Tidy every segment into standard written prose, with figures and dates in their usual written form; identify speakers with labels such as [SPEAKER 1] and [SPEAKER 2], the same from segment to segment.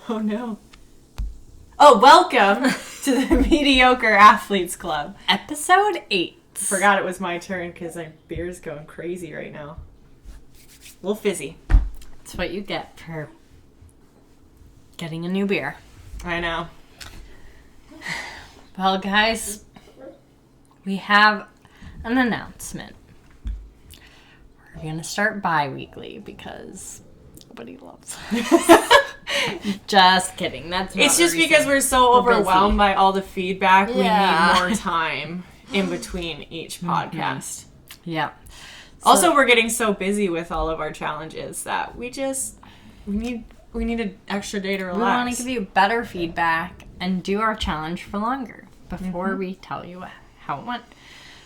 [SPEAKER 1] Oh, no. Oh, welcome to the Mediocre Athletes Club.
[SPEAKER 2] Episode 8.
[SPEAKER 1] Forgot it was my turn because my beer's going crazy right now. A little fizzy.
[SPEAKER 2] That's what you get for getting a new beer.
[SPEAKER 1] I know.
[SPEAKER 2] Well, guys, we have an announcement. We're going to start bi-weekly because nobody loves us. Just kidding. That's not
[SPEAKER 1] It's just
[SPEAKER 2] reason.
[SPEAKER 1] because we're so overwhelmed
[SPEAKER 2] busy.
[SPEAKER 1] by all the feedback.
[SPEAKER 2] Yeah.
[SPEAKER 1] We need more time in between each podcast.
[SPEAKER 2] Yeah.
[SPEAKER 1] Also, we're getting so busy with all of our challenges that we need an extra day to relax.
[SPEAKER 2] We want to give you better feedback and do our challenge for longer before we tell you how it went.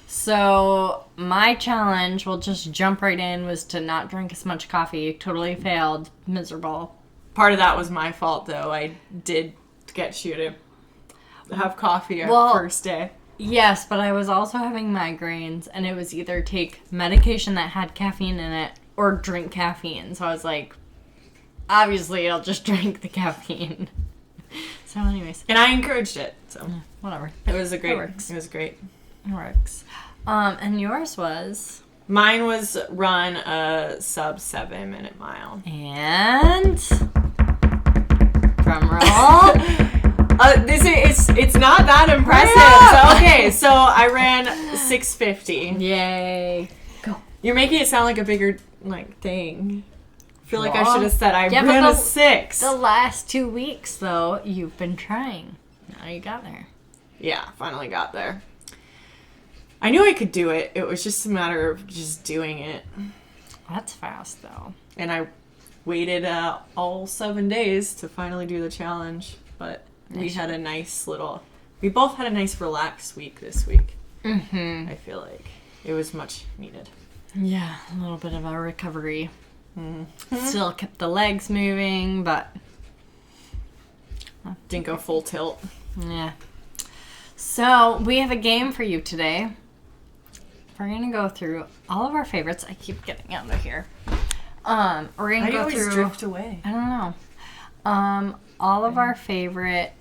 [SPEAKER 2] So my challenge, we'll just jump right in, was to not drink as much coffee. Totally failed. Miserable.
[SPEAKER 1] Part of that was my fault, though. I did get you to have coffee our first day.
[SPEAKER 2] Yes, but I was also having migraines, and it was either take medication that had caffeine in it or drink caffeine. So I was like, obviously, I'll just drink the caffeine. So anyways.
[SPEAKER 1] And I encouraged it, so.
[SPEAKER 2] Whatever.
[SPEAKER 1] It was great.
[SPEAKER 2] It works.
[SPEAKER 1] It was great.
[SPEAKER 2] It works. And yours was?
[SPEAKER 1] Mine was run a sub 7-minute mile.
[SPEAKER 2] And drum roll.
[SPEAKER 1] It's not that impressive.
[SPEAKER 2] Yeah.
[SPEAKER 1] So, okay, so I ran 6:50.
[SPEAKER 2] Yay. Go.
[SPEAKER 1] You're making it sound like a bigger thing. I feel like I
[SPEAKER 2] Well,
[SPEAKER 1] should have said I
[SPEAKER 2] yeah,
[SPEAKER 1] ran
[SPEAKER 2] but
[SPEAKER 1] a 6.
[SPEAKER 2] The last 2 weeks, though, you've been trying. Now you got there.
[SPEAKER 1] Yeah, finally got there. I knew I could do it. It was just a matter of just doing it.
[SPEAKER 2] That's fast, though.
[SPEAKER 1] And I waited all 7 days to finally do the challenge. But we had a we both had a nice relaxed week this week.
[SPEAKER 2] Mm-hmm.
[SPEAKER 1] I feel like it was much needed.
[SPEAKER 2] Yeah, a little bit of a recovery.
[SPEAKER 1] Mm-hmm.
[SPEAKER 2] Still kept the legs moving, but
[SPEAKER 1] Didn't go full tilt.
[SPEAKER 2] yeah. So we have a game for you today. We're gonna go through all of our favorites. I keep getting out of here. We're gonna go through.
[SPEAKER 1] Drift away.
[SPEAKER 2] I don't know. All of our favorite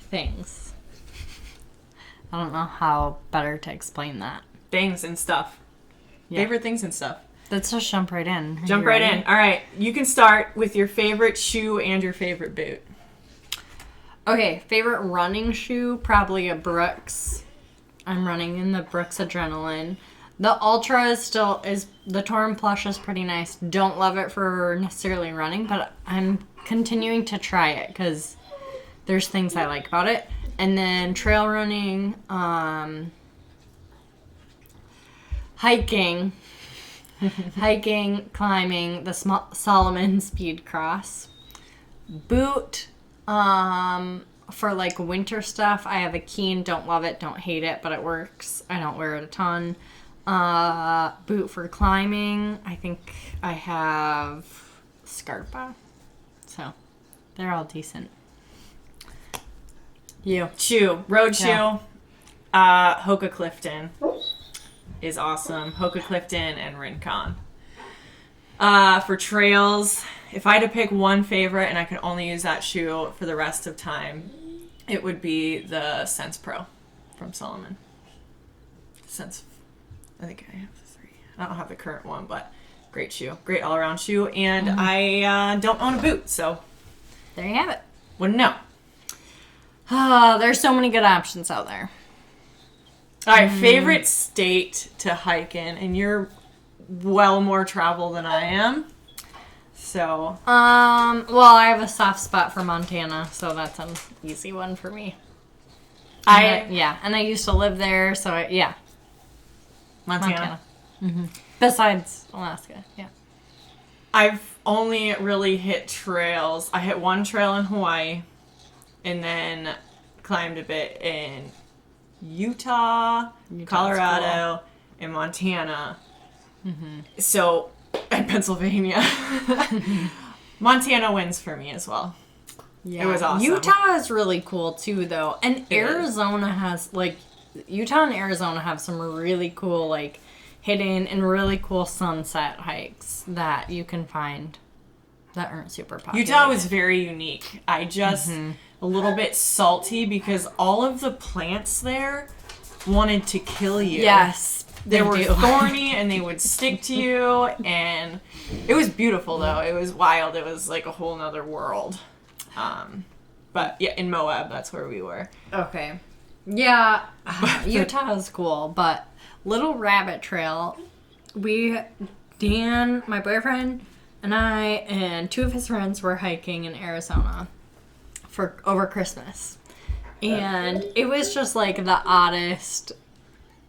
[SPEAKER 2] things. I don't know how better to explain that.
[SPEAKER 1] Things and stuff.
[SPEAKER 2] Yeah.
[SPEAKER 1] Favorite things and stuff.
[SPEAKER 2] Let's just jump right in. Are
[SPEAKER 1] Jump
[SPEAKER 2] you
[SPEAKER 1] right
[SPEAKER 2] ready?
[SPEAKER 1] in. All right. You can start with your favorite shoe and your favorite boot.
[SPEAKER 2] Okay, favorite running shoe, probably a Brooks. I'm running in the Brooks Adrenaline. The Ultra is the Torn Plush is pretty nice. Don't love it for necessarily running, but I'm continuing to try it because there's things I like about it. And then trail running, hiking, climbing, the Solomon Speed Cross. Boot, for like winter stuff, I have a Keen. Don't love it, don't hate it, but it works. I don't wear it a ton. Boot for climbing, I think I have Scarpa. So, they're all decent. You.
[SPEAKER 1] Shoe. Road
[SPEAKER 2] Yeah.
[SPEAKER 1] shoe. Hoka Clifton is awesome. Hoka Clifton and Rincon. For trails, if I had to pick one favorite and I could only use that shoe for the rest of time, it would be the Sense Pro from Solomon. I think I have the 3. I don't have the current one, but great shoe. Great all-around shoe. And I don't own a boot, so
[SPEAKER 2] There you have it.
[SPEAKER 1] wouldn't know.
[SPEAKER 2] There's so many good options out there.
[SPEAKER 1] All right, favorite state to hike in, and you're well more travel than I am. So,
[SPEAKER 2] Well, I have a soft spot for Montana, so that's an easy one for me. And I used to live there, so yeah.
[SPEAKER 1] Montana.
[SPEAKER 2] Mm-hmm. Besides Alaska, yeah.
[SPEAKER 1] I've only really hit trails. I hit one trail in Hawaii, and then climbed a bit in Utah, Colorado, and Montana. Mm-hmm. So, and Pennsylvania. Montana wins for me as well.
[SPEAKER 2] Yeah.
[SPEAKER 1] It was awesome.
[SPEAKER 2] Utah is really cool too, though. And Arizona has, Utah and Arizona have some really cool, hidden and really cool sunset hikes that you can find. that aren't super popular.
[SPEAKER 1] Utah was very unique. I just, a little bit salty because all of the plants there wanted to kill you.
[SPEAKER 2] Yes.
[SPEAKER 1] They were thorny and they would stick to you, and it was beautiful though. It was wild. It was like a whole nother world. But yeah, in Moab, that's where we were.
[SPEAKER 2] Okay. Yeah, Utah is cool, but Little Rabbit Trail, Dan, my boyfriend, and I, and 2 of his friends were hiking in Arizona for over Christmas. And it was just like the oddest.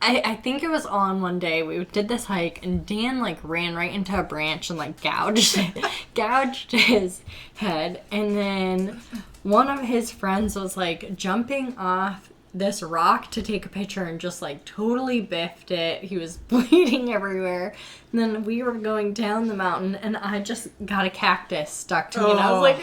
[SPEAKER 2] I think it was all in one day. We did this hike, and Dan like ran right into a branch and like gouged his head. And then one of his friends was like jumping off this rock to take a picture and just like totally biffed it. He was bleeding everywhere. And then we were going down the mountain, and I just got a cactus stuck to me, and I was like,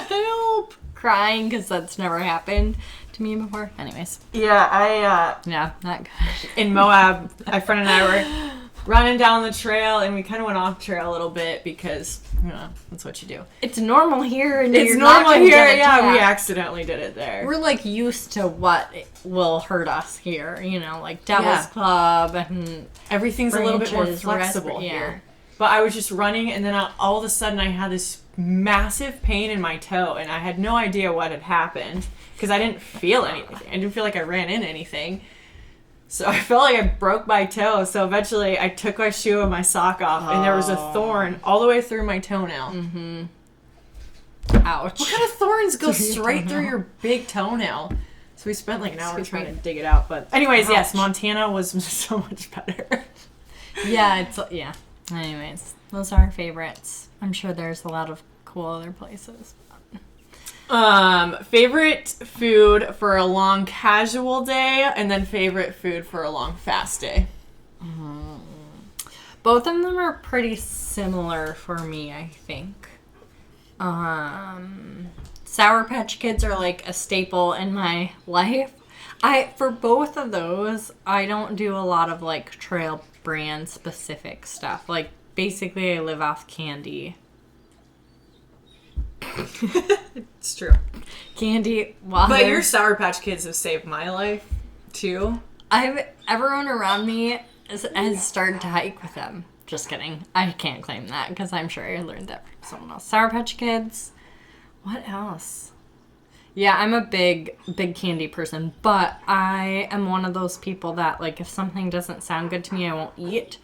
[SPEAKER 2] help, crying because that's never happened to me before. Anyways.
[SPEAKER 1] Yeah,
[SPEAKER 2] Yeah, not good.
[SPEAKER 1] in Moab, my friend and I were running down the trail, and we kind of went off trail a little bit because, you know, that's what you do.
[SPEAKER 2] It's normal here. And
[SPEAKER 1] It's
[SPEAKER 2] you're
[SPEAKER 1] normal
[SPEAKER 2] not gonna
[SPEAKER 1] here,
[SPEAKER 2] get
[SPEAKER 1] yeah, we
[SPEAKER 2] attacked.
[SPEAKER 1] accidentally did it there.
[SPEAKER 2] We're like used to what will hurt us here, you know, like Devil's
[SPEAKER 1] Yeah.
[SPEAKER 2] Club and
[SPEAKER 1] Everything's a little bit more
[SPEAKER 2] branches,
[SPEAKER 1] flexible
[SPEAKER 2] yeah.
[SPEAKER 1] here. But I was just running, and then all of a sudden I had this massive pain in my toe, and I had no idea what had happened because I didn't feel anything. I didn't feel like I ran into anything. So I felt like I broke my toe. So eventually I took my shoe and my sock off, and there was a thorn all the way through my toenail.
[SPEAKER 2] Mm-hmm. Ouch.
[SPEAKER 1] What kind of thorns go straight through your big toenail? So we spent like an hour trying to dig it out. But anyways, yes, Montana was so much better.
[SPEAKER 2] Yeah, yeah. Anyways, those are our favorites. I'm sure there's a lot of cool other places.
[SPEAKER 1] Favorite food for a long casual day, and then favorite food for a long fast day.
[SPEAKER 2] Both of them are pretty similar for me, I think. Sour Patch Kids are like a staple in my life. For both of those, I don't do a lot of like trail brand specific stuff. Like basically I live off candy.
[SPEAKER 1] It's true.
[SPEAKER 2] Candy, water.
[SPEAKER 1] But your Sour Patch Kids have saved my life, too.
[SPEAKER 2] Everyone around me has started to hike with them. Just kidding. I can't claim that because I'm sure I learned that from someone else. Sour Patch Kids. What else? Yeah, I'm a big candy person, but I am one of those people that, like, if something doesn't sound good to me, I won't eat.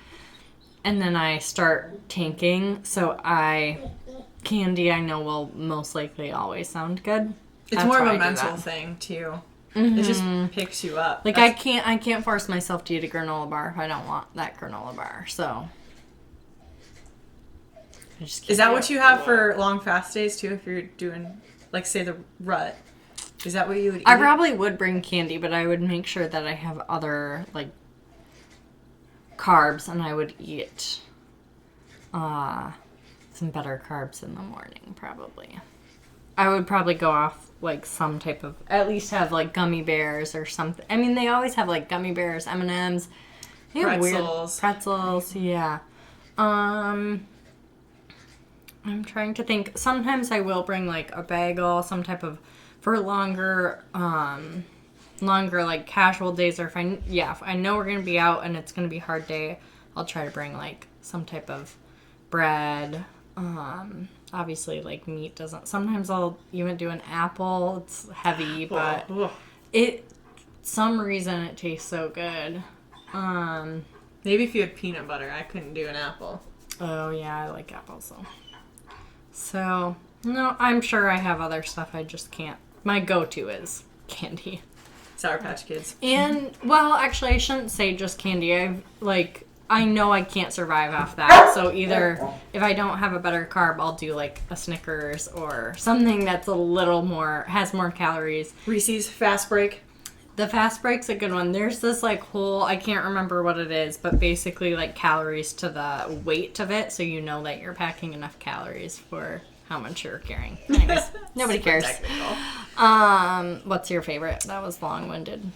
[SPEAKER 2] And then I start tanking, so candy I know will most likely always sound good.
[SPEAKER 1] It's
[SPEAKER 2] That's
[SPEAKER 1] more of
[SPEAKER 2] why
[SPEAKER 1] a
[SPEAKER 2] I do
[SPEAKER 1] mental
[SPEAKER 2] that.
[SPEAKER 1] thing, too.
[SPEAKER 2] Mm-hmm.
[SPEAKER 1] It just picks you up.
[SPEAKER 2] Like, I can't force myself to eat a granola bar if I don't want that granola bar, so.
[SPEAKER 1] Is that what you have for long fast days, too, if you're doing, like, say, the rut? Is that what you would eat?
[SPEAKER 2] I probably would bring candy, but I would make sure that I have other, like, carbs, and I would eat some better carbs in the morning, probably. I would probably go off, like, some type of, at least have, like, gummy bears or something. I mean, they always have, like, gummy bears, M&Ms. They have
[SPEAKER 1] Pretzels.
[SPEAKER 2] Weird pretzels, yeah. I'm trying to think. Sometimes I will bring, like, a bagel, some type of, for longer, like, casual days, or if I know we're going to be out and it's going to be a hard day, I'll try to bring, like, some type of bread. Obviously, like, meat doesn't, sometimes I'll even do an apple. It's heavy, but some reason it tastes so good.
[SPEAKER 1] Maybe if you had peanut butter, I couldn't do an apple.
[SPEAKER 2] Oh, yeah, I like apples, though. So, no, I'm sure I have other stuff I just can't. My go-to is candy.
[SPEAKER 1] Sour Patch Kids.
[SPEAKER 2] And, well, actually, I shouldn't say just candy. I know I can't survive off that. So either if I don't have a better carb, I'll do, like, a Snickers or something that's a little more, has more calories.
[SPEAKER 1] Reese's Fast Break.
[SPEAKER 2] The Fast Break's a good one. There's this, like, whole, I can't remember what it is, but basically, like, calories to the weight of it, so you know that you're packing enough calories for how much you're carrying. Anyways, nobody cares. What's your favorite? That was long-winded.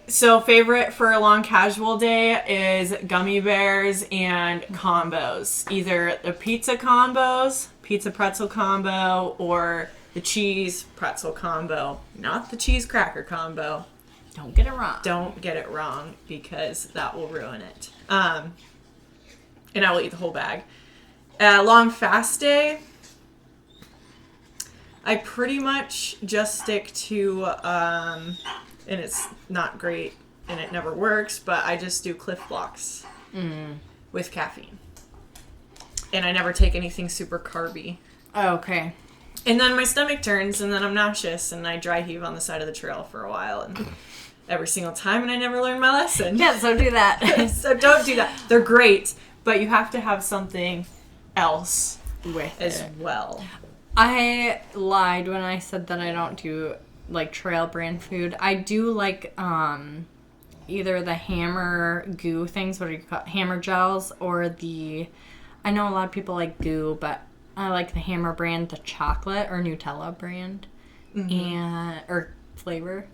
[SPEAKER 1] So favorite for a long casual day is gummy bears and combos. Either the pizza combos, pizza pretzel combo, or the cheese pretzel combo. Not the cheese cracker combo.
[SPEAKER 2] Don't get it wrong.
[SPEAKER 1] Don't get it wrong, because that will ruin it. And I will eat the whole bag. Long fast day, I pretty much just stick to, and it's not great and it never works, but I just do Cliff Blocks with caffeine. And I never take anything super carby.
[SPEAKER 2] Okay.
[SPEAKER 1] And then my stomach turns, and then I'm nauseous, and I dry heave on the side of the trail for a while, and every single time, and I never learned my lesson.
[SPEAKER 2] Yeah, so do that.
[SPEAKER 1] So don't do that. They're great, but you have to have something else
[SPEAKER 2] With
[SPEAKER 1] as
[SPEAKER 2] it.
[SPEAKER 1] well.
[SPEAKER 2] I lied when I said that I don't do like trail brand food. I do like either the hammer goo things, what do you call it? Hammer gels, or the, I know a lot of people like goo, but I like the hammer brand, the chocolate or Nutella brand, and or flavor.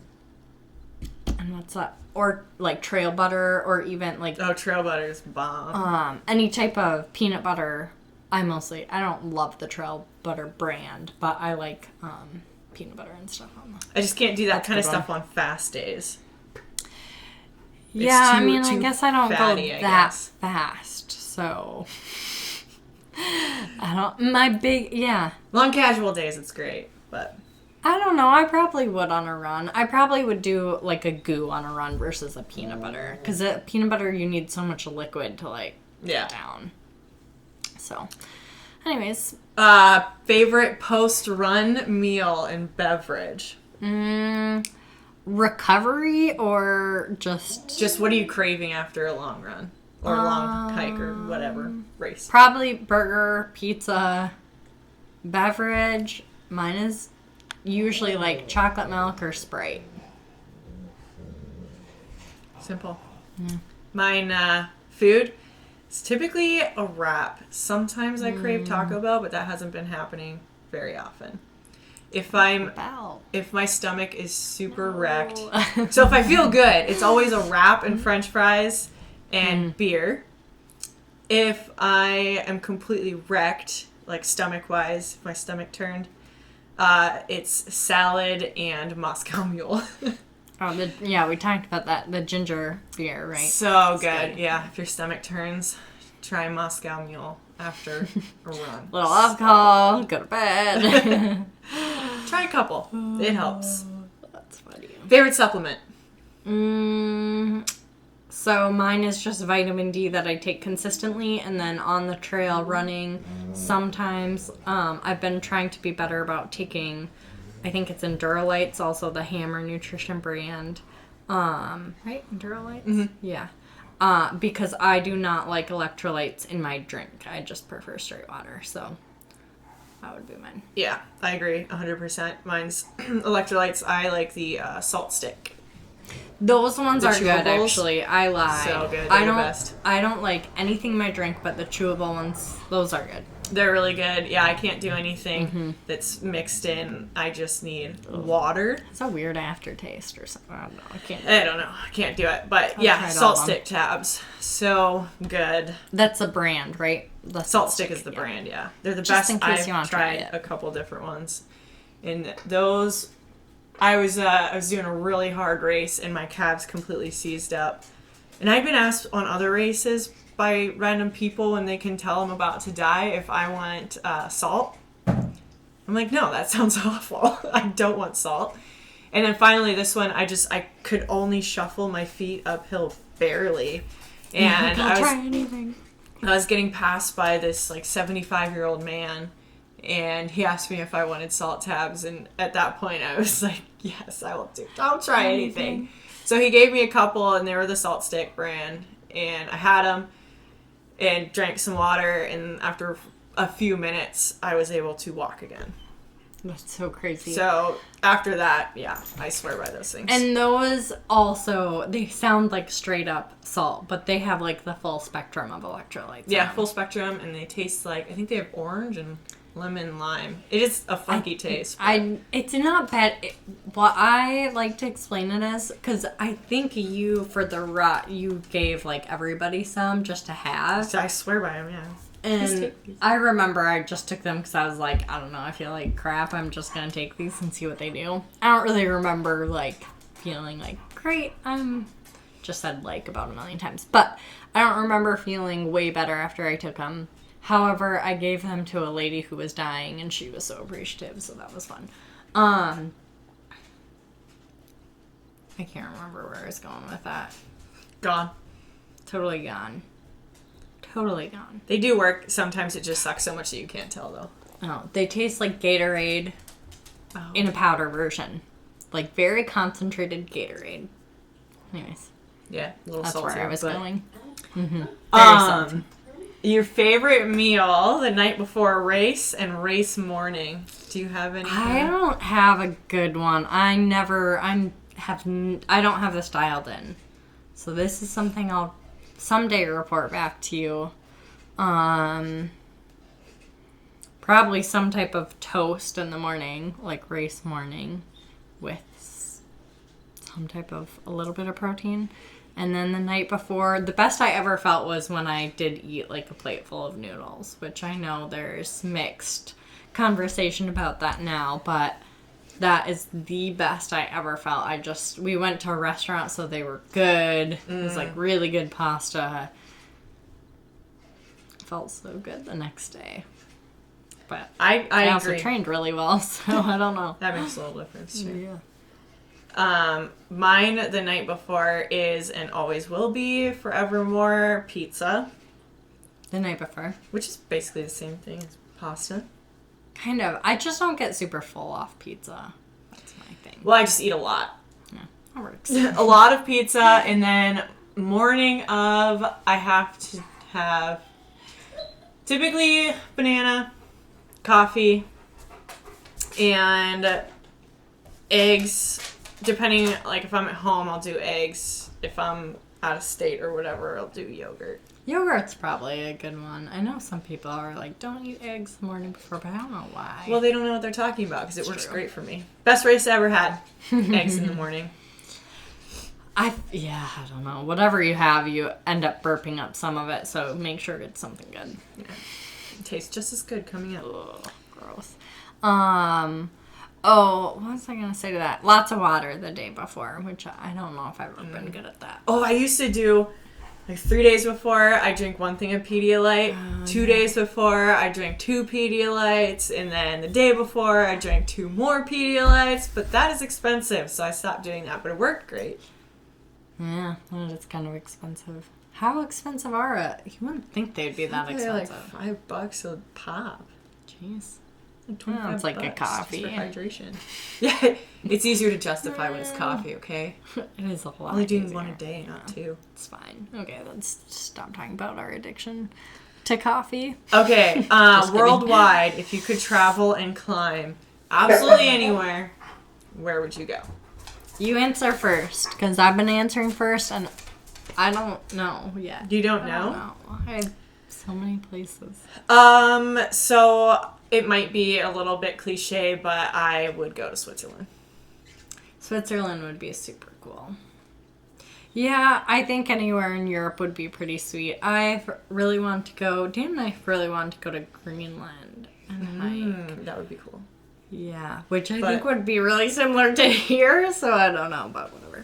[SPEAKER 2] And what's that? Or like trail butter, or even like
[SPEAKER 1] Trail butter's bomb.
[SPEAKER 2] any type of peanut butter. I don't love the trail butter brand, but I like peanut butter and stuff on them.
[SPEAKER 1] I just can't do that
[SPEAKER 2] That's
[SPEAKER 1] kind of
[SPEAKER 2] good
[SPEAKER 1] stuff on fast days.
[SPEAKER 2] Yeah, I
[SPEAKER 1] too-
[SPEAKER 2] mean, I
[SPEAKER 1] too
[SPEAKER 2] guess I don't
[SPEAKER 1] fatty,
[SPEAKER 2] go
[SPEAKER 1] I
[SPEAKER 2] that
[SPEAKER 1] guess.
[SPEAKER 2] fast, so I don't. My big
[SPEAKER 1] Long casual days, it's great, but
[SPEAKER 2] I don't know. I probably would on a run. I probably would do like a goo on a run versus a peanut butter, because a peanut butter you need so much liquid to like get down. So, anyways,
[SPEAKER 1] favorite post-run meal and beverage?
[SPEAKER 2] recovery or just
[SPEAKER 1] What are you craving after a long run? Or a long hike or whatever race?
[SPEAKER 2] probably burger, pizza, beverage. Mine is usually like chocolate milk or Sprite.
[SPEAKER 1] Simple. Mine, food, it's typically a wrap. Sometimes I crave Taco Bell, but that hasn't been happening very often. If my stomach is super wrecked, so if I feel good, it's always a wrap and French fries and beer. If I am completely wrecked, like stomach-wise, if my stomach turned, it's salad and Moscow Mule.
[SPEAKER 2] We talked about that. The ginger beer, right?
[SPEAKER 1] So good. Yeah, if your stomach turns, try Moscow Mule after a run.
[SPEAKER 2] Little alcohol, go to bed.
[SPEAKER 1] Try a couple. It helps.
[SPEAKER 2] That's funny.
[SPEAKER 1] Favorite supplement?
[SPEAKER 2] So mine is just vitamin D that I take consistently, and then on the trail running, sometimes I've been trying to be better about taking, I think it's Endurolites, also the Hammer Nutrition brand. Right? Endurolites? Mm-hmm. Yeah. Because I do not like electrolytes in my drink. I just prefer straight water, so that would be mine.
[SPEAKER 1] Yeah, I agree 100%. Mine's electrolytes. I like the salt stick.
[SPEAKER 2] Those ones
[SPEAKER 1] The
[SPEAKER 2] are good,
[SPEAKER 1] chewables?
[SPEAKER 2] actually. I lied.
[SPEAKER 1] So good.
[SPEAKER 2] I
[SPEAKER 1] They're
[SPEAKER 2] don't.
[SPEAKER 1] the best.
[SPEAKER 2] I don't like anything in my drink, but the chewable ones. Those are good.
[SPEAKER 1] They're really good. Yeah, I can't do anything that's mixed in. I just need water.
[SPEAKER 2] It's a weird aftertaste or something. I don't know.
[SPEAKER 1] I don't know. I can't do it. But
[SPEAKER 2] I'll
[SPEAKER 1] yeah,
[SPEAKER 2] try it
[SPEAKER 1] salt
[SPEAKER 2] all
[SPEAKER 1] stick tabs. So good.
[SPEAKER 2] That's a brand, right? The
[SPEAKER 1] Salt stick is the brand, yeah. They're the
[SPEAKER 2] Just
[SPEAKER 1] best.
[SPEAKER 2] in case you
[SPEAKER 1] I've
[SPEAKER 2] wanna try
[SPEAKER 1] tried
[SPEAKER 2] it.
[SPEAKER 1] a couple different ones. And those, I was doing a really hard race and my calves completely seized up. And I've been asked on other races by random people when they can tell I'm about to die if I want salt. I'm like, no, that sounds awful. I don't want salt. And then finally this one, I could only shuffle my feet uphill barely. And
[SPEAKER 2] I'll try anything.
[SPEAKER 1] I was getting passed by this like 75-year-old man, and he asked me if I wanted salt tabs, and at that point I was like, yes, I'll try anything. So he gave me a couple, and they were the Salt Stick brand, and I had them and drank some water, and after a few minutes I was able to walk again.
[SPEAKER 2] That's so crazy.
[SPEAKER 1] So after that, yeah, I swear by those things.
[SPEAKER 2] And those also, they sound like straight up salt, but they have like the full spectrum of electrolytes.
[SPEAKER 1] Yeah, full spectrum, and they taste like, I think they have orange and lemon lime. It is a funky taste.
[SPEAKER 2] It's not bad. What I like to explain it as, because I think you, for the rut, you gave like everybody some just to have.
[SPEAKER 1] I swear by them, yeah.
[SPEAKER 2] And I remember I just took them because I was like, I don't know, I feel like crap. I'm just going to take these and see what they do. I don't really remember like feeling like, great, I'm just said like about a million times. But I don't remember feeling way better after I took them. However, I gave them to a lady who was dying, and she was so appreciative, so that was fun. I can't remember where I was going with that.
[SPEAKER 1] Gone.
[SPEAKER 2] Totally gone. Totally gone.
[SPEAKER 1] They do work. Sometimes it just sucks so much that you can't tell, though.
[SPEAKER 2] Oh, they taste like Gatorade in a powder version. Like very concentrated Gatorade. Anyways.
[SPEAKER 1] Yeah, a little
[SPEAKER 2] that's
[SPEAKER 1] salty.
[SPEAKER 2] That's where I was going.
[SPEAKER 1] Mm-hmm. Very salty. Your favorite meal the night before a race and race morning. Do you have any?
[SPEAKER 2] I don't have a good one. I don't have this dialed in. So this is something I'll someday report back to you. Probably some type of toast in the morning, like race morning, with some type of a little bit of protein. And then the night before, the best I ever felt was when I did eat like a plate full of noodles, which I know there's mixed conversation about that now, but that is the best I ever felt. We went to a restaurant, so they were good. It was like really good pasta. Felt so good the next day. But I also trained really well, so I don't know.
[SPEAKER 1] That makes a little difference too.
[SPEAKER 2] Yeah.
[SPEAKER 1] Mine the night before is and always will be forevermore pizza.
[SPEAKER 2] The night before.
[SPEAKER 1] Which is basically the same thing as pasta.
[SPEAKER 2] Kind of. I just don't get super full off pizza. That's my thing.
[SPEAKER 1] Well, I just eat a lot.
[SPEAKER 2] Yeah, that works.
[SPEAKER 1] A lot of pizza, and then morning of, I have to have typically banana, coffee, and eggs. Depending, like, if I'm at home, I'll do eggs. If I'm out of state or whatever, I'll do yogurt.
[SPEAKER 2] Yogurt's probably a good one. I know some people are like, don't eat eggs the morning before, but I don't know why.
[SPEAKER 1] Well, they don't know what they're talking about because it works great for me. Best race I ever had. Eggs in the morning.
[SPEAKER 2] I don't know. Whatever you have, you end up burping up some of it, so make sure it's something good.
[SPEAKER 1] Yeah. It tastes just as good coming out.
[SPEAKER 2] Ugh, gross. Oh, what was I going to say to that? Lots of water the day before, which I don't know if I've ever been good at that.
[SPEAKER 1] Oh, I used to do, like, 3 days before, I drink one thing of Pedialyte. 2 days before, I drank 2 Pedialytes. And then the day before, I drank 2 more Pedialytes. But that is expensive, so I stopped doing that. But it worked great.
[SPEAKER 2] Yeah, well, it's kind of expensive. How expensive are it? You wouldn't think they'd be that expensive.
[SPEAKER 1] Like $5 a pop.
[SPEAKER 2] Jeez.
[SPEAKER 1] Oh,
[SPEAKER 2] it's like a coffee.
[SPEAKER 1] For hydration. Yeah, it's easier to justify when it's coffee, okay?
[SPEAKER 2] It is a lot.
[SPEAKER 1] Only doing one a day, not 2.
[SPEAKER 2] It's fine. Okay, let's stop talking about our addiction to coffee.
[SPEAKER 1] Okay, worldwide, if you could travel and climb absolutely anywhere, where would you go?
[SPEAKER 2] You answer first, because I've been answering first, and I don't know yet.
[SPEAKER 1] You don't know?
[SPEAKER 2] I have so many places.
[SPEAKER 1] So it might be a little bit cliche, but I would go to Switzerland.
[SPEAKER 2] Switzerland would be super cool. Yeah, I think anywhere in Europe would be pretty sweet. I really want to go, Dan and I really want to go to Greenland and hike.
[SPEAKER 1] That would be cool.
[SPEAKER 2] Yeah, which I think would be really similar to here, so I don't know, but whatever.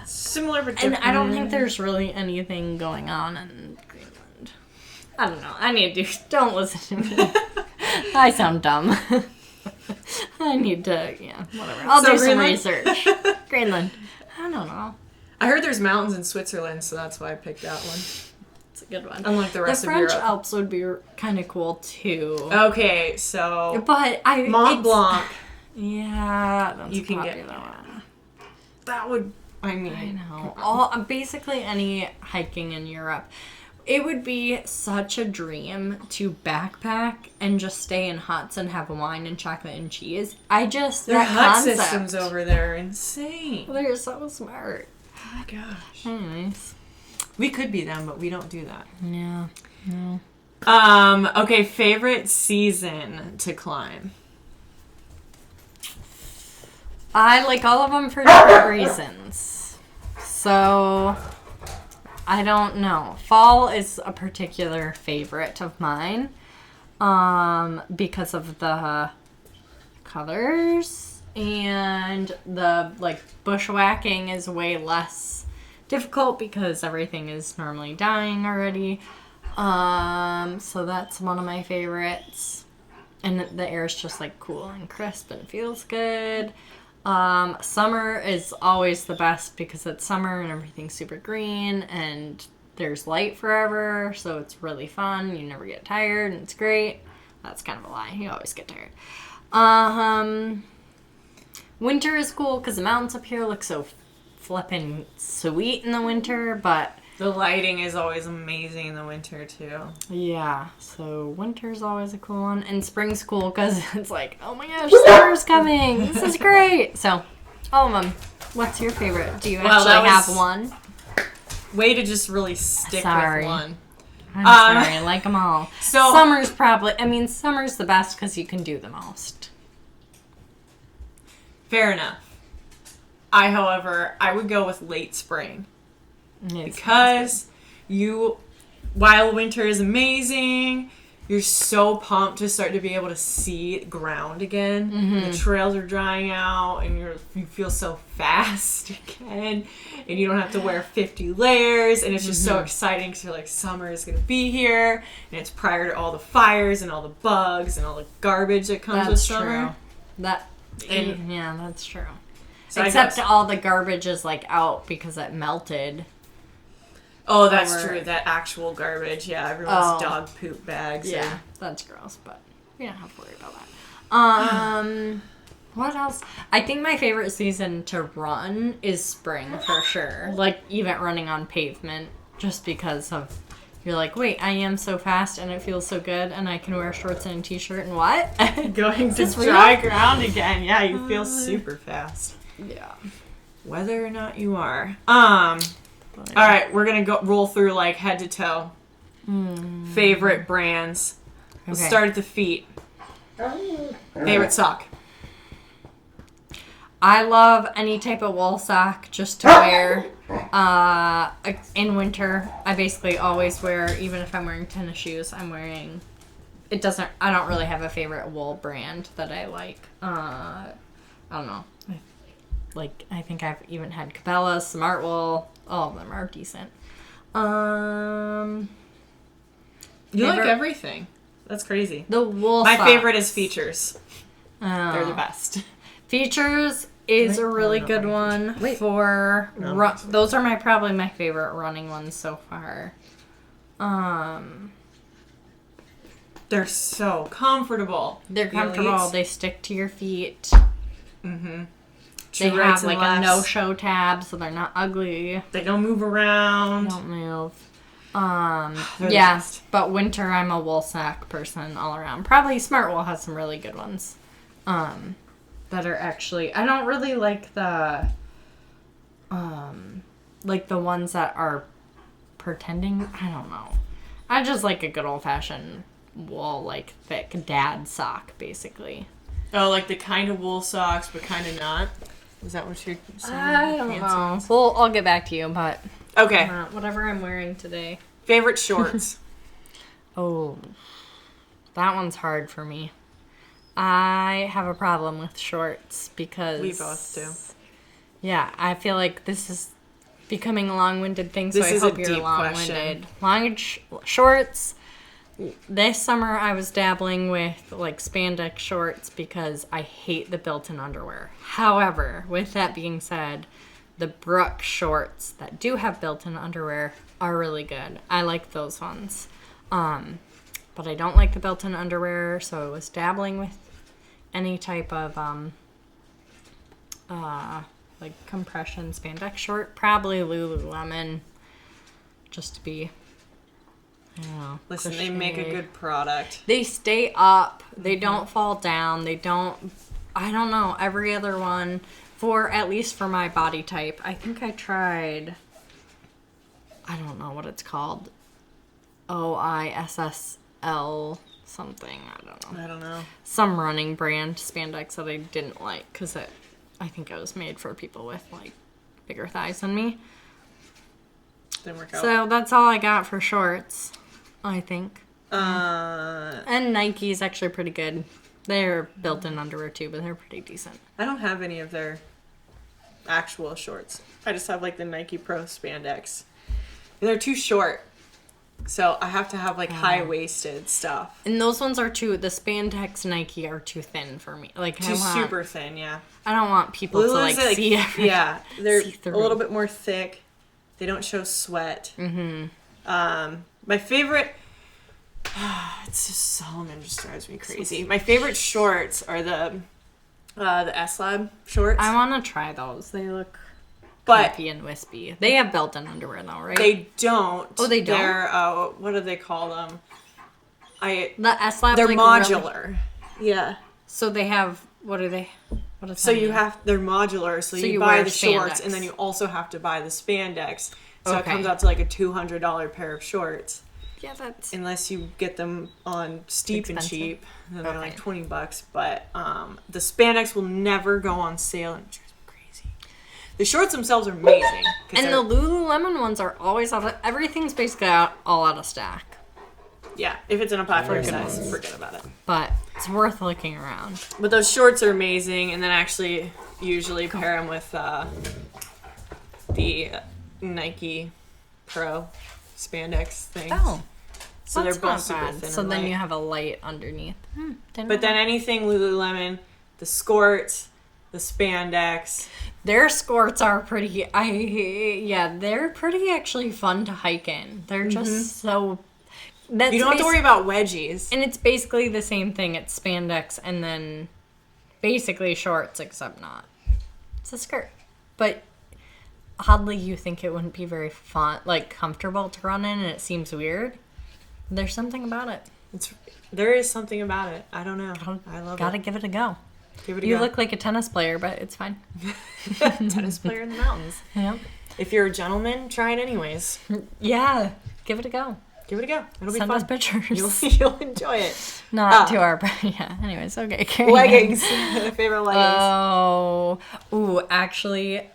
[SPEAKER 1] Similar but different.
[SPEAKER 2] And I don't think there's really anything going on in Greenland. I don't know. Don't listen to me. I sound dumb. I need to, whatever. I'll do some research. Greenland. I don't know.
[SPEAKER 1] I heard there's mountains in Switzerland, so that's why I picked that one.
[SPEAKER 2] It's a good one.
[SPEAKER 1] Unlike the rest of
[SPEAKER 2] Europe.
[SPEAKER 1] Europe.
[SPEAKER 2] The French Alps would be kind of cool, too.
[SPEAKER 1] Okay, so...
[SPEAKER 2] But
[SPEAKER 1] Mont Blanc.
[SPEAKER 2] Yeah, that's
[SPEAKER 1] you can get
[SPEAKER 2] one.
[SPEAKER 1] That would... I
[SPEAKER 2] know. Basically any hiking in Europe. It would be such a dream to backpack and just stay in huts and have wine and chocolate and cheese.
[SPEAKER 1] Their hut systems over there are insane.
[SPEAKER 2] They're so smart.
[SPEAKER 1] Oh my gosh.
[SPEAKER 2] Anyways.
[SPEAKER 1] We could be them, but we don't do that.
[SPEAKER 2] Yeah. No.
[SPEAKER 1] Okay, favorite season to climb.
[SPEAKER 2] I like all of them for different reasons. So, I don't know. Fall is a particular favorite of mine. Because of the colors and the like bushwhacking is way less difficult because everything is normally dying already. So that's one of my favorites. And the air is just like cool and crisp and feels good. Summer is always the best because it's summer and everything's super green and there's light forever, so it's really fun. You never get tired and it's great. That's kind of a lie. You always get tired. Winter is cool because the mountains up here look so flippin' sweet in the winter, but
[SPEAKER 1] The lighting is always amazing in the winter, too.
[SPEAKER 2] yeah, so winter's always a cool one. And spring's cool because it's like, oh my gosh, summer's coming. This is great. So, all of them. What's your favorite? Do you actually have one?
[SPEAKER 1] Way to just really stick
[SPEAKER 2] Sorry.
[SPEAKER 1] with one.
[SPEAKER 2] I'm sorry, I like them all.
[SPEAKER 1] So
[SPEAKER 2] Summer's summer's the best because you can do the most.
[SPEAKER 1] fair enough. However, I would go with late spring. Because while winter is amazing, you're so pumped to start to be able to see ground again. The trails are drying out and you feel so fast again, and you don't have to wear 50 layers, and it's just so exciting because you're like, summer is going to be here, and it's prior to all the fires and all the bugs and all the garbage that comes with summer.
[SPEAKER 2] Yeah, that's true.
[SPEAKER 1] So
[SPEAKER 2] Except all the garbage is like out because it melted.
[SPEAKER 1] Oh, that's true. That actual garbage. Yeah, everyone's dog poop bags.
[SPEAKER 2] Yeah, that's gross, but we don't have to worry about that. What else? I think my favorite season to run is spring for sure. Like even running on pavement, just because of you're like, wait, I am so fast and it feels so good, and I can wear shorts and a t-shirt and what?
[SPEAKER 1] Going to dry ground again. Yeah, you feel super fast.
[SPEAKER 2] Yeah.
[SPEAKER 1] Whether or not you are. All right, we're gonna roll through like head to toe. Favorite brands. Let's start at the feet. Favorite sock.
[SPEAKER 2] I love any type of wool sock just to wear in winter. I basically always wear, even if I'm wearing tennis shoes, I don't really have a favorite wool brand that I like. I don't know. I think I've even had Cabela, Smart Wool. All of them are decent.
[SPEAKER 1] You like everything. That's crazy.
[SPEAKER 2] The wool
[SPEAKER 1] My
[SPEAKER 2] socks.
[SPEAKER 1] favorite is Features. They're the best.
[SPEAKER 2] Features is a really good one for those are probably my favorite running ones so far.
[SPEAKER 1] They're so comfortable.
[SPEAKER 2] They're comfortable. They stick to your feet. They
[SPEAKER 1] True
[SPEAKER 2] have
[SPEAKER 1] rights and
[SPEAKER 2] like a
[SPEAKER 1] lefts.
[SPEAKER 2] no-show tab, so they're not ugly.
[SPEAKER 1] They don't move around.
[SPEAKER 2] Don't move.
[SPEAKER 1] They're the
[SPEAKER 2] Yeah,
[SPEAKER 1] best.
[SPEAKER 2] but winter I'm a wool sock person all around. Probably Smart Wool has some really good ones. That are actually I don't really like the ones that are pretending. I don't know. I just like a good old-fashioned wool, like thick dad sock, basically.
[SPEAKER 1] Oh, like the kind of wool socks, but kind of not. Is that what you're saying?
[SPEAKER 2] I don't know. Well, I'll get back to you, but
[SPEAKER 1] Okay.
[SPEAKER 2] whatever I'm wearing today.
[SPEAKER 1] Favorite shorts.
[SPEAKER 2] Oh, that one's hard for me. I have a problem with shorts because
[SPEAKER 1] We both do.
[SPEAKER 2] Yeah, I feel like this is becoming a long-winded thing, so
[SPEAKER 1] This
[SPEAKER 2] I
[SPEAKER 1] is a
[SPEAKER 2] hope you're
[SPEAKER 1] deep
[SPEAKER 2] long-winded. Shorts. This summer I was dabbling with like spandex shorts because I hate the built-in underwear. However, with that being said, the Brooke shorts that do have built-in underwear are really good. I like those ones. But I don't like the built-in underwear, so I was dabbling with any type of like compression spandex short, probably Lululemon, just to be, I don't know.
[SPEAKER 1] Listen, they make a good product.
[SPEAKER 2] They stay up. They don't fall down. They don't, I don't know, every other one, at least for my body type. I think I tried, I don't know what it's called, OISS L something. I don't know.
[SPEAKER 1] know.
[SPEAKER 2] Some running brand spandex that I didn't like because I think it was made for people with like bigger thighs than me.
[SPEAKER 1] Didn't work out.
[SPEAKER 2] So that's all I got for shorts, I think. And Nike's actually pretty good. They're built-in underwear too, but they're pretty decent.
[SPEAKER 1] I don't have any of their actual shorts. I just have like the Nike Pro spandex. And they're too short. So I have to have like high-waisted stuff.
[SPEAKER 2] And those ones are the spandex Nike are too thin for me. Like
[SPEAKER 1] super thin, yeah.
[SPEAKER 2] I don't want people to like see everything.
[SPEAKER 1] Yeah, they're a little bit more thick. They don't show sweat. My favorite, it's just Solomon just drives me crazy. My favorite shorts are the S-Lab shorts.
[SPEAKER 2] I want to try those. They look comfy and wispy. They have built-in underwear though, right?
[SPEAKER 1] They don't.
[SPEAKER 2] Oh, they don't?
[SPEAKER 1] They're, what do they call them?
[SPEAKER 2] The S-Lab.
[SPEAKER 1] They're
[SPEAKER 2] like
[SPEAKER 1] modular. Yeah.
[SPEAKER 2] So they have, what are they? What is
[SPEAKER 1] so you have, they're modular. So you buy the shorts and then you also have to buy the spandex. So it comes out to like a $200 pair of shorts.
[SPEAKER 2] Yeah, that's...
[SPEAKER 1] Unless you get them on Steep and Cheap. Then they're like $20. But the spandex will never go on sale. And it drives me crazy. The shorts themselves are amazing.
[SPEAKER 2] And the Lululemon ones are always out of... Everything's basically all out of stock.
[SPEAKER 1] Yeah, if it's in a platform size, forget about it.
[SPEAKER 2] But it's worth looking around.
[SPEAKER 1] But those shorts are amazing. And then actually usually pair them with the Nike Pro spandex things.
[SPEAKER 2] Oh.
[SPEAKER 1] So they're both super thin.
[SPEAKER 2] So then you have a light underneath.
[SPEAKER 1] But then anything Lululemon, the skirts, the spandex.
[SPEAKER 2] Their skirts are pretty. They're pretty actually fun to hike in. They're just so.
[SPEAKER 1] You don't have to worry about wedgies.
[SPEAKER 2] And it's basically the same thing. It's spandex and then basically shorts, except not. It's a skirt, but oddly, you think it wouldn't be very fun, like comfortable to run in, and it seems weird. There's something about it.
[SPEAKER 1] There is something about it. I don't know. I love it.
[SPEAKER 2] Gotta give it a go.
[SPEAKER 1] Give it a go.
[SPEAKER 2] You look like a tennis player, but it's fine.
[SPEAKER 1] Tennis player in the mountains.
[SPEAKER 2] Yep.
[SPEAKER 1] If you're a gentleman, try it anyways.
[SPEAKER 2] Yeah, give it a go.
[SPEAKER 1] Give it a go. It'll be
[SPEAKER 2] Send
[SPEAKER 1] fun.
[SPEAKER 2] us pictures.
[SPEAKER 1] You'll enjoy it.
[SPEAKER 2] Not to our... Yeah, anyways, okay.
[SPEAKER 1] Leggings. Favorite leggings.
[SPEAKER 2] Oh. Ooh, actually...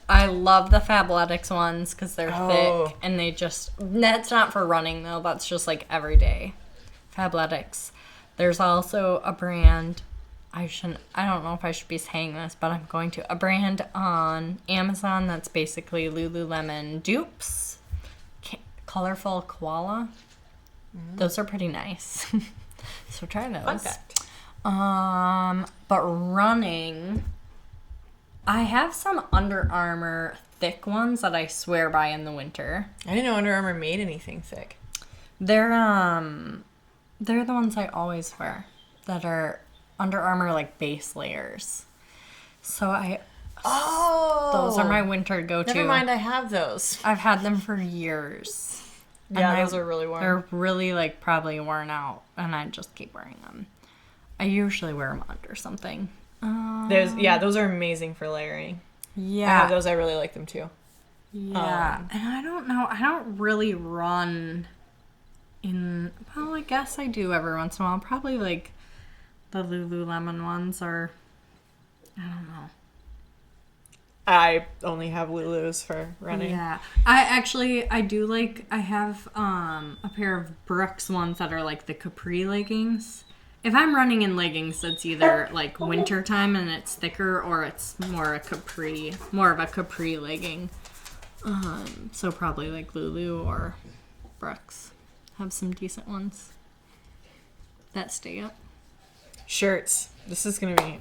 [SPEAKER 2] I love the Fabletics ones because they're thick and they just... That's not for running though. That's just like everyday. Fabletics. There's also a brand... I don't know if I should be saying this, but I'm going to. A brand on Amazon that's basically Lululemon dupes. Colorful koala. Those are pretty nice. So try those.
[SPEAKER 1] Fun fact.
[SPEAKER 2] But running... I have some Under Armour thick ones that I swear by in the winter.
[SPEAKER 1] I didn't know Under Armour made anything thick.
[SPEAKER 2] They're the ones I always wear that are Under Armour like base layers. So those are my winter go-to.
[SPEAKER 1] Never mind, I have those.
[SPEAKER 2] I've had them for years.
[SPEAKER 1] Yeah, those are really warm.
[SPEAKER 2] They're really like probably worn out, and I just keep wearing them. I usually wear them under something.
[SPEAKER 1] Those are amazing for layering.
[SPEAKER 2] Yeah.
[SPEAKER 1] I have those. I really like them too.
[SPEAKER 2] Yeah. And I don't know. I don't really run in... Well, I guess I do every once in a while. Probably like the Lululemon ones or... I don't know.
[SPEAKER 1] I only have Lulus for running.
[SPEAKER 2] Yeah. I do like... I have a pair of Brooks ones that are like the capri leggings. If I'm running in leggings, it's either like winter time and it's thicker, or it's more of a capri legging. So probably like Lulu or Brooks have some decent ones that stay up.
[SPEAKER 1] Shirts. This is gonna be.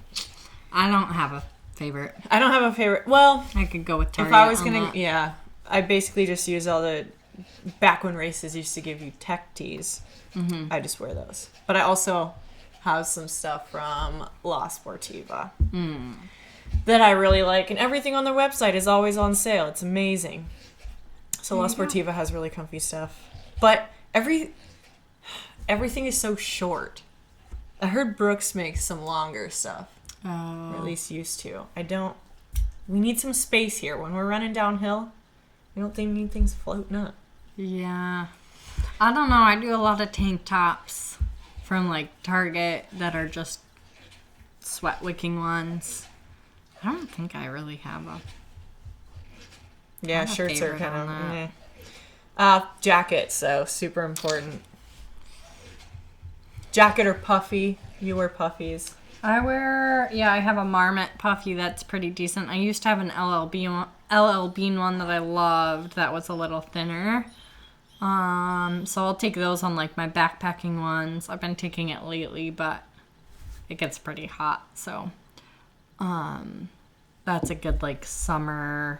[SPEAKER 2] I don't have a favorite.
[SPEAKER 1] I don't have a favorite. Well,
[SPEAKER 2] I could go with Target.
[SPEAKER 1] If I was gonna, I basically just use all the. Back when races used to give you tech tees, I just wear those. But I also have some stuff from La Sportiva that I really like, and everything on their website is always on sale. It's amazing. So La Sportiva has really comfy stuff, but everything is so short. I heard Brooks makes some longer stuff, or at least used to. We need some space here when we're running downhill. We don't need things floating up.
[SPEAKER 2] Yeah. I don't know. I do a lot of tank tops from like Target that are just sweat wicking ones. I don't think I really have a.
[SPEAKER 1] Yeah, shirts are kind of. Jackets, so super important. Jacket or puffy? You wear puffies.
[SPEAKER 2] I have a Marmot puffy that's pretty decent. I used to have an LL Bean one that I loved that was a little thinner. So I'll take those on like my backpacking ones. I've been taking it lately, but it gets pretty hot, so that's a good like summer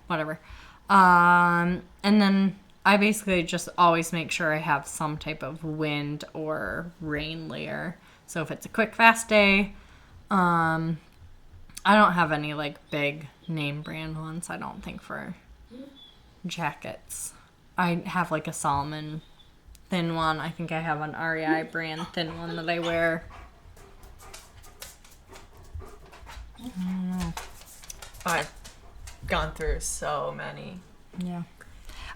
[SPEAKER 2] whatever. And then I basically just always make sure I have some type of wind or rain layer. So if it's a quick, fast day, I don't have any like big name brand ones, I don't think, for jackets. I have like a Solomon thin one. I think I have an REI brand thin one that I wear. I don't know.
[SPEAKER 1] I've gone through so many.
[SPEAKER 2] Yeah.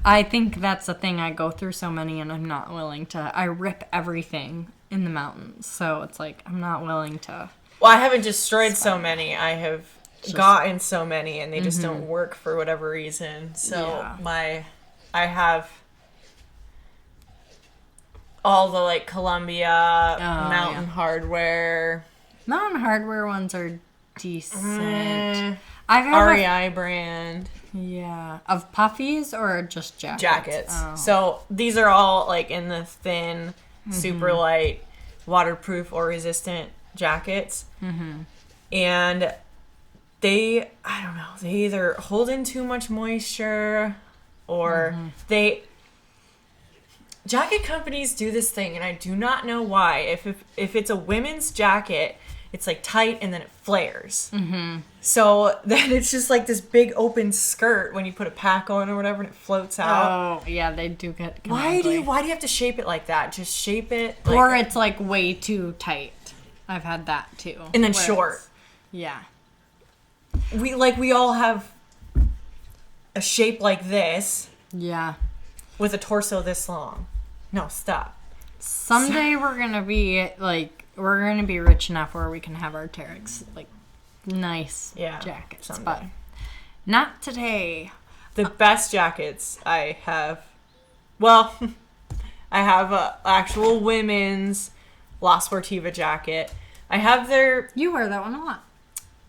[SPEAKER 2] I think that's the thing. I go through so many and I'm not willing to. I rip everything in the mountains. So it's like I'm not willing to.
[SPEAKER 1] Well, I haven't destroyed so many. I have gotten so many and they just don't work for whatever reason. So I have all the like Columbia, Mountain Hardwear.
[SPEAKER 2] Mountain Hardwear ones are decent. I've
[SPEAKER 1] REI brand.
[SPEAKER 2] Yeah. Of puffies or just jackets?
[SPEAKER 1] Jackets.
[SPEAKER 2] Oh.
[SPEAKER 1] So these are all like in the thin, super light, waterproof or resistant jackets. And they, I don't know, they either hold in too much moisture or jacket companies do this thing and I do not know why. If it's a women's jacket, it's like tight and then it flares. So then it's just like this big open skirt when you put a pack on or whatever and it floats out.
[SPEAKER 2] Oh, yeah, they do get
[SPEAKER 1] Why do you have to shape it like that? Just shape it like,
[SPEAKER 2] or it's like way too tight. I've had that too.
[SPEAKER 1] And then short.
[SPEAKER 2] Yeah.
[SPEAKER 1] We all have a shape like this.
[SPEAKER 2] Yeah.
[SPEAKER 1] With a torso this long. No, stop.
[SPEAKER 2] Someday we're gonna be rich enough where we can have our Terex like nice jackets.
[SPEAKER 1] Someday.
[SPEAKER 2] But not today.
[SPEAKER 1] The best jackets I have. Well, I have a actual women's La Sportiva jacket. I have their.
[SPEAKER 2] You wear that one a lot.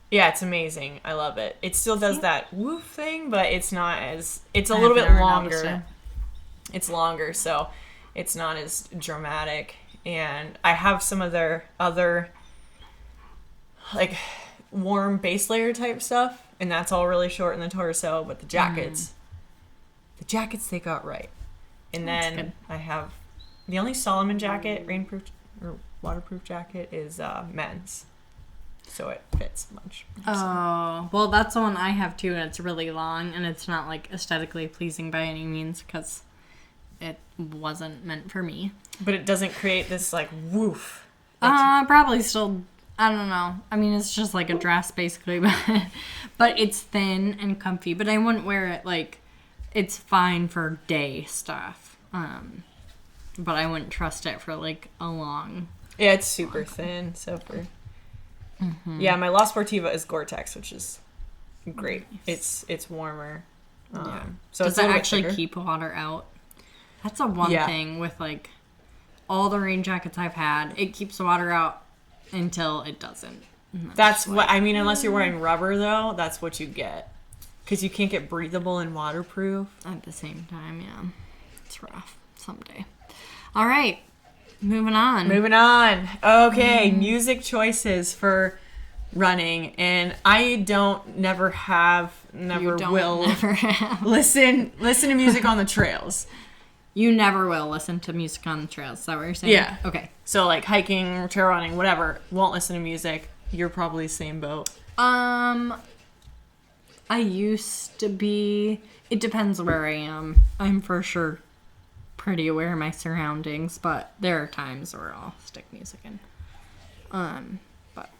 [SPEAKER 1] Yeah, it's amazing. I love it. It still does that woof thing, but it's not as. It's a little bit longer. It's longer, so it's not as dramatic. And I have some of their other, like, warm base layer type stuff, and that's all really short in the torso. But the jackets they got right. And then I have the only Solomon jacket, rainproof or waterproof jacket, is men's. So it fits much.
[SPEAKER 2] Oh, well, that's the one I have too, and it's really long, and it's not like aesthetically pleasing by any means because it wasn't meant for me.
[SPEAKER 1] But it doesn't create this like woof.
[SPEAKER 2] Probably still. I don't know. I mean, it's just like a dress basically, but it's thin and comfy. But I wouldn't wear it like it's fine for day stuff. But I wouldn't trust it for like a long.
[SPEAKER 1] Yeah, it's super thin. So for. Yeah, my La Sportiva is Gore-Tex, which is great. Nice. It's warmer. So
[SPEAKER 2] does it actually keep water out? That's a thing with like all the rain jackets I've had. It keeps the water out until it doesn't.
[SPEAKER 1] That's what I mean. Unless you're wearing rubber, though, that's what you get. Because you can't get breathable and waterproof
[SPEAKER 2] at the same time. Yeah, it's rough. Someday. All right. Moving on.
[SPEAKER 1] Okay, music choices for running. And I never will listen to music on the trails.
[SPEAKER 2] You never will listen to music on the trails. Is that what you're saying?
[SPEAKER 1] Yeah.
[SPEAKER 2] Okay.
[SPEAKER 1] So like hiking, trail running, whatever, won't listen to music. You're probably the same boat.
[SPEAKER 2] I used to be. It depends where I am. I'm for sure pretty aware of my surroundings, but there are times where I'll stick music in. But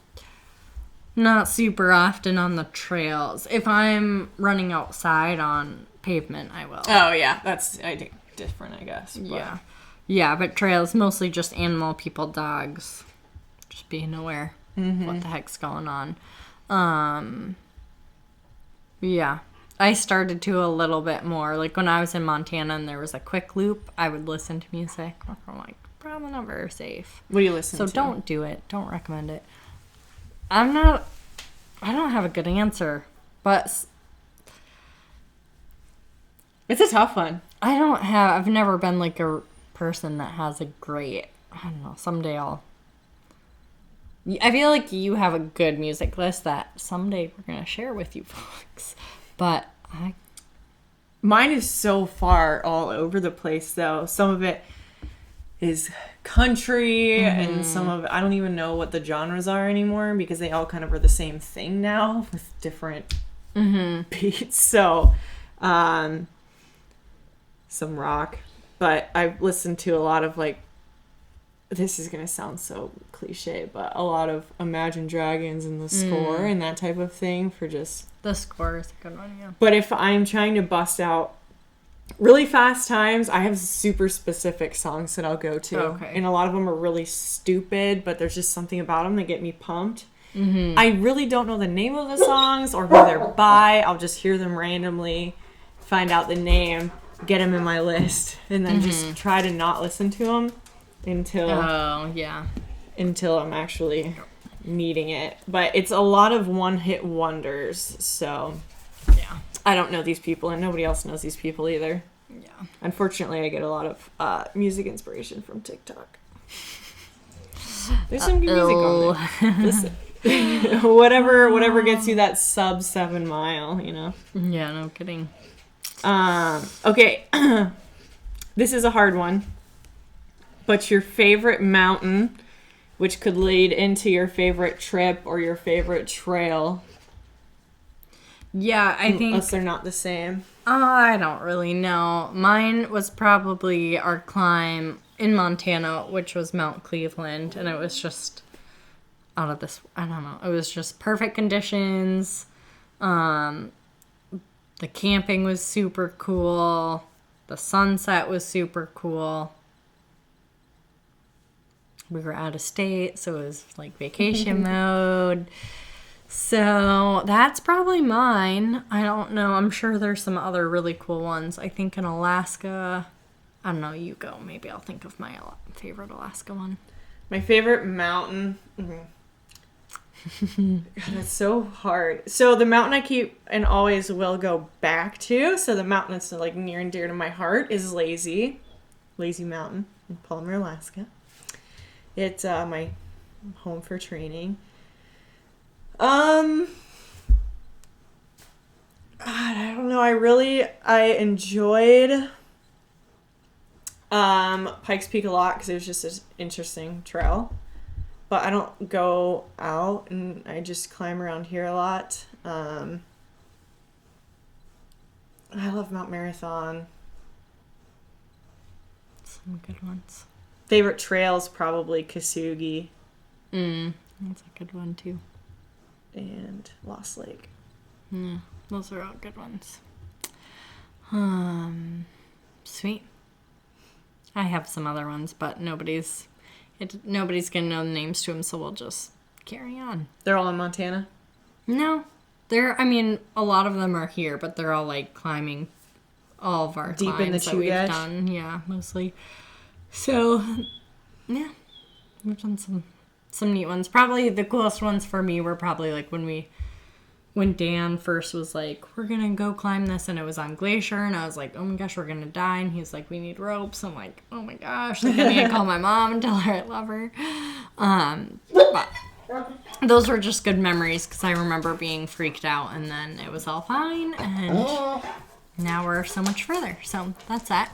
[SPEAKER 2] not super often on the trails. If I'm running outside on pavement, I will.
[SPEAKER 1] Oh yeah, I different, I guess. But.
[SPEAKER 2] Yeah. Yeah, but trails, mostly just animal, people, dogs. Just being aware what the heck's going on. Yeah. I started to a little bit more. Like, when I was in Montana and there was a quick loop, I would listen to music. I'm like, probably not very safe.
[SPEAKER 1] What do you listen to?
[SPEAKER 2] So don't do it. Don't recommend it. I don't have a good answer, but
[SPEAKER 1] it's a tough one.
[SPEAKER 2] I've never been like a person that has a great, I don't know, someday I feel like you have a good music list that someday we're going to share with you folks. But
[SPEAKER 1] mine is so far all over the place, though. Some of it is country, and some of it, I don't even know what the genres are anymore because they all kind of are the same thing now with different beats. So, some rock. But I've listened to a lot of, like, this is going to sound so cliche, but a lot of Imagine Dragons and The Score and that type of thing for just...
[SPEAKER 2] The Score is a good one, yeah.
[SPEAKER 1] But if I'm trying to bust out really fast times, I have super specific songs that I'll go to.
[SPEAKER 2] Okay.
[SPEAKER 1] And a lot of them are really stupid, but there's just something about them that get me pumped. I really don't know the name of the songs or who they're by. I'll just hear them randomly, find out the name, get them in my list, and then just try to not listen to them until I'm actually needing it. But it's a lot of one-hit wonders, so
[SPEAKER 2] yeah.
[SPEAKER 1] I don't know these people, and nobody else knows these people either.
[SPEAKER 2] Yeah.
[SPEAKER 1] Unfortunately, I get a lot of music inspiration from TikTok. There's some good music on there. Listen. whatever gets you that sub 7 mile, you know?
[SPEAKER 2] Yeah, no kidding.
[SPEAKER 1] Okay. This is a hard one. But your favorite mountain, which could lead into your favorite trip or your favorite trail.
[SPEAKER 2] Yeah, I think...
[SPEAKER 1] Unless they're not the same.
[SPEAKER 2] I don't really know. Mine was probably our climb in Montana, which was Mount Cleveland. And it was just out of this... I don't know. It was just perfect conditions. The camping was super cool. The sunset was super cool. We were out of state, so it was like vacation mode. So that's probably mine. I don't know. I'm sure there's some other really cool ones. I think in Alaska, I don't know, you go. Maybe I'll think of my favorite Alaska one.
[SPEAKER 1] My favorite mountain. God, that's so hard. So the mountain I keep and always will go back to, so the mountain that's like near and dear to my heart is Lazy Mountain in Palmer, Alaska. It's my home for training. God, I don't know. I enjoyed Pikes Peak a lot because it was just an interesting trail. But I don't go out, and I just climb around here a lot. I love Mount Marathon.
[SPEAKER 2] Some good ones.
[SPEAKER 1] Favorite trails, probably Kasugi.
[SPEAKER 2] That's a good one, too.
[SPEAKER 1] And Lost Lake.
[SPEAKER 2] Yeah, those are all good ones. Sweet. I have some other ones, but nobody's gonna know the names to them, so we'll just carry on.
[SPEAKER 1] They're all in Montana?
[SPEAKER 2] No. A lot of them are here, but they're all, like, climbing all of our
[SPEAKER 1] deep in the
[SPEAKER 2] climbs that we've done. Yeah, mostly. So, yeah. We've done some neat ones. Probably the coolest ones for me were probably, like, when Dan first was like, we're gonna go climb this, and it was on Glacier, and I was like, oh my gosh, we're gonna die, and he's like, we need ropes. I'm like, oh my gosh, like, I need to call my mom and tell her I love her. But those were just good memories, because I remember being freaked out, and then it was all fine, and now we're so much further. So that's that.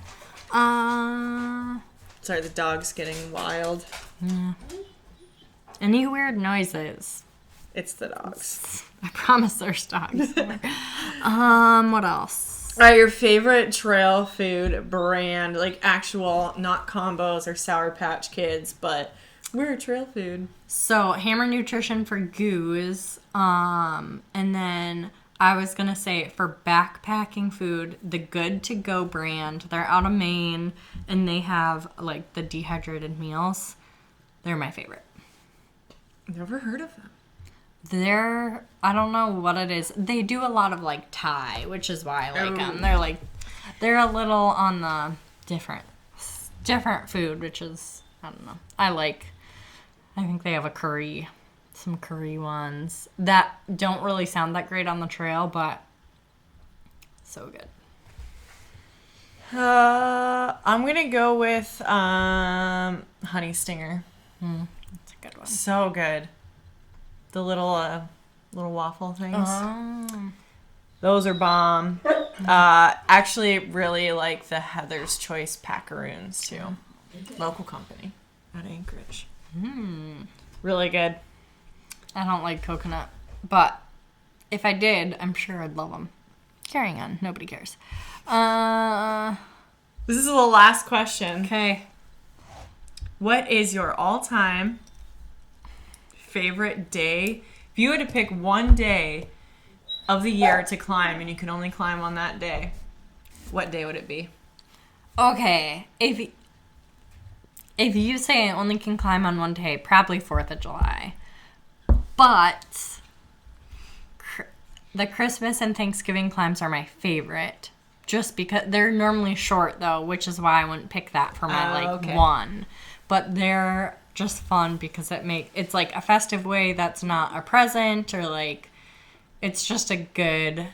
[SPEAKER 1] Sorry, the dog's getting wild.
[SPEAKER 2] Yeah. Any weird noises?
[SPEAKER 1] It's the dogs.
[SPEAKER 2] I promise there's dogs somewhere. What else?
[SPEAKER 1] Your favorite trail food brand, like actual, not combos or Sour Patch Kids, but we're trail food.
[SPEAKER 2] So, Hammer Nutrition for Goose. And then I was going to say, for backpacking food, the Good To Go brand, they're out of Maine, and they have, like, the dehydrated meals. They're my favorite.
[SPEAKER 1] Never heard of them.
[SPEAKER 2] I don't know what it is. They do a lot of, like, Thai, which is why I like them. They're a little on the different food, which is, I don't know. I think they have some curry ones that don't really sound that great on the trail, but so good.
[SPEAKER 1] I'm gonna go with honey stinger.
[SPEAKER 2] That's a good one.
[SPEAKER 1] So good. The little waffle things.
[SPEAKER 2] Oh.
[SPEAKER 1] Those are bomb. Actually, really like the Heather's Choice Packaroons too. Local company out of Anchorage. Really good.
[SPEAKER 2] I don't like coconut, but if I did, I'm sure I'd love them. Carrying on. Nobody cares.
[SPEAKER 1] This is the last question.
[SPEAKER 2] Okay.
[SPEAKER 1] What is your all-time favorite day? If you had to pick one day of the year to climb and you could only climb on that day, what day would it be?
[SPEAKER 2] Okay. If you say I only can climb on one day, probably 4th of July. But the Christmas and Thanksgiving climbs are my favorite. Just because they're normally short, though, which is why I wouldn't pick that for my one. But they're just fun because it's like a festive way that's not a present, or like it's just a good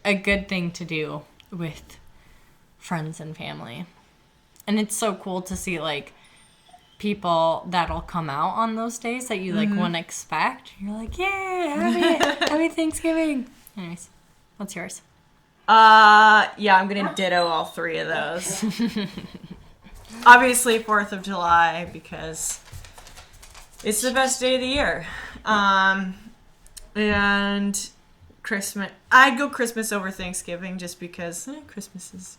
[SPEAKER 2] thing to do with friends and family. And it's so cool to see like people that'll come out on those days that you like wouldn't expect. You're like, yeah, happy Thanksgiving. Anyways, what's yours?
[SPEAKER 1] Yeah, I'm gonna ditto all three of those. Obviously 4th of July, because it's the best day of the year. And Christmas. I'd go Christmas over Thanksgiving just because Christmas is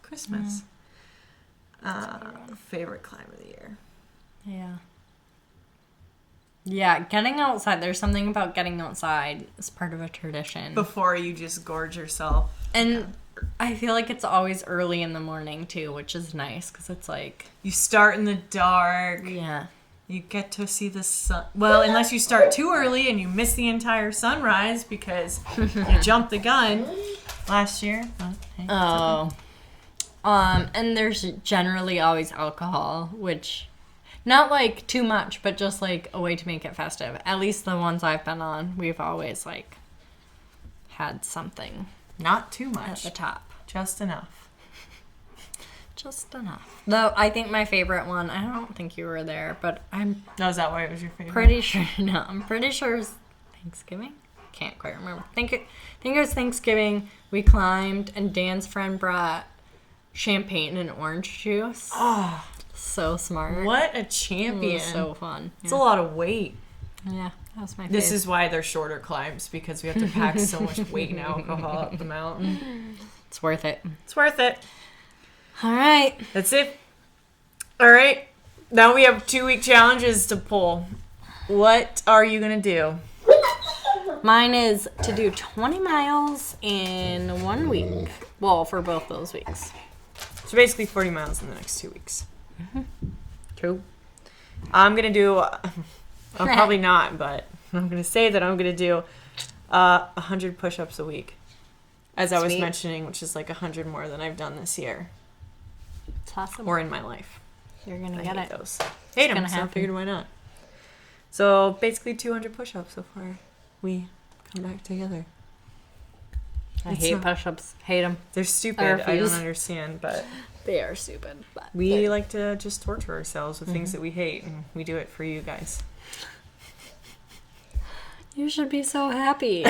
[SPEAKER 1] Christmas. Favorite climb of the year.
[SPEAKER 2] Yeah. Yeah, getting outside. There's something about getting outside as part of a tradition.
[SPEAKER 1] Before you just gorge yourself.
[SPEAKER 2] And I feel like it's always early in the morning, too, which is nice, because it's like...
[SPEAKER 1] You start in the dark.
[SPEAKER 2] Yeah.
[SPEAKER 1] You get to see the sun. Well, unless you start too early and you miss the entire sunrise because you jumped the gun last year. But, hey,
[SPEAKER 2] oh. Okay. And there's generally always alcohol, which... Not, like, too much, but just, like, a way to make it festive. At least the ones I've been on, we've always, like, had something.
[SPEAKER 1] Not too much.
[SPEAKER 2] At the top.
[SPEAKER 1] Just enough.
[SPEAKER 2] Just enough. Though, I think my favorite one, I don't think you were there, but I'm...
[SPEAKER 1] No, is that why it was your favorite?
[SPEAKER 2] Pretty sure, no. I'm pretty sure it was Thanksgiving? Can't quite remember. I think it was Thanksgiving. We climbed, and Dan's friend brought champagne and orange juice.
[SPEAKER 1] Oh.
[SPEAKER 2] So smart.
[SPEAKER 1] What a champion.
[SPEAKER 2] It was so fun.
[SPEAKER 1] It's a lot of weight.
[SPEAKER 2] Yeah, that was my favorite.
[SPEAKER 1] This is why they're shorter climbs, because we have to pack so much weight and alcohol up the mountain.
[SPEAKER 2] It's worth it.
[SPEAKER 1] It's worth it.
[SPEAKER 2] All right.
[SPEAKER 1] That's it. All right. Now we have 2-week challenges to pull. What are you going to do?
[SPEAKER 2] Mine is to do 20 miles in 1 week. Well, for both those weeks.
[SPEAKER 1] So basically 40 miles in the next 2 weeks.
[SPEAKER 2] Mm-hmm.
[SPEAKER 1] Cool. I'm going to do, I'm probably not, but I'm going to say that I'm going to do 100 push-ups a week. As I was mentioning, which is like 100 more than I've done this year.
[SPEAKER 2] It's awesome.
[SPEAKER 1] Or in my life.
[SPEAKER 2] You're going to
[SPEAKER 1] get
[SPEAKER 2] it.
[SPEAKER 1] Those. Hate them, so I figured why not. So basically 200 push-ups before we come back together.
[SPEAKER 2] I hate push-ups. Hate them.
[SPEAKER 1] They're stupid. I don't understand, but...
[SPEAKER 2] They are stupid. But
[SPEAKER 1] we like to just torture ourselves with things that we hate, and we do it for you guys.
[SPEAKER 2] You should be so happy.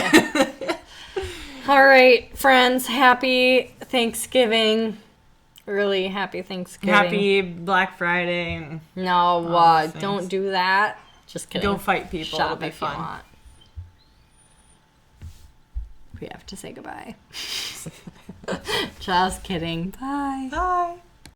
[SPEAKER 2] All right, friends. Happy Thanksgiving. Really happy Thanksgiving.
[SPEAKER 1] Happy Black Friday.
[SPEAKER 2] No, don't do that. Just kidding.
[SPEAKER 1] Go fight people.
[SPEAKER 2] Shop
[SPEAKER 1] It'll be fun.
[SPEAKER 2] You want. We have to say goodbye. Just kidding. Bye.
[SPEAKER 1] Bye.